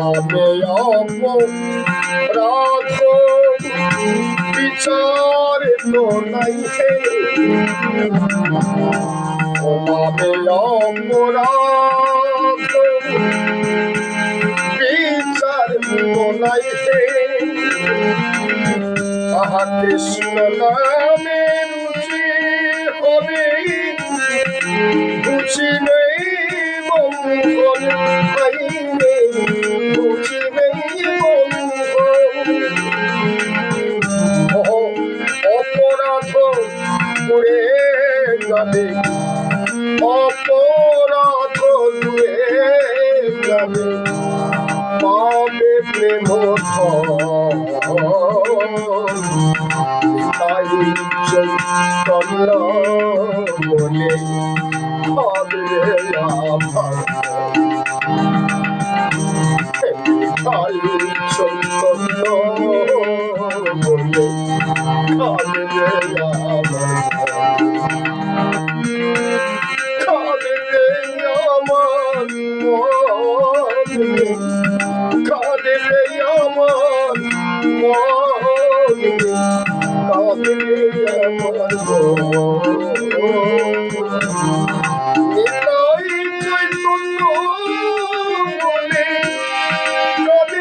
নামে অপরাধ বিচার তো নাই হে ও নামে অপরাধ বিচার তো নাই হে আহা কৃষ্ণ নামে রুচি হবে বুঝিবে মঙ্গল পাইবে বুঝিবে অপরাধ দূরে যাবে অপরাধ দূরে যাবে পাবে প্রেম তাই চৈতন্য বলে হবে তাই চৈতন্য বলে হবে আমার কাঁদে আমার কাঁদে আমার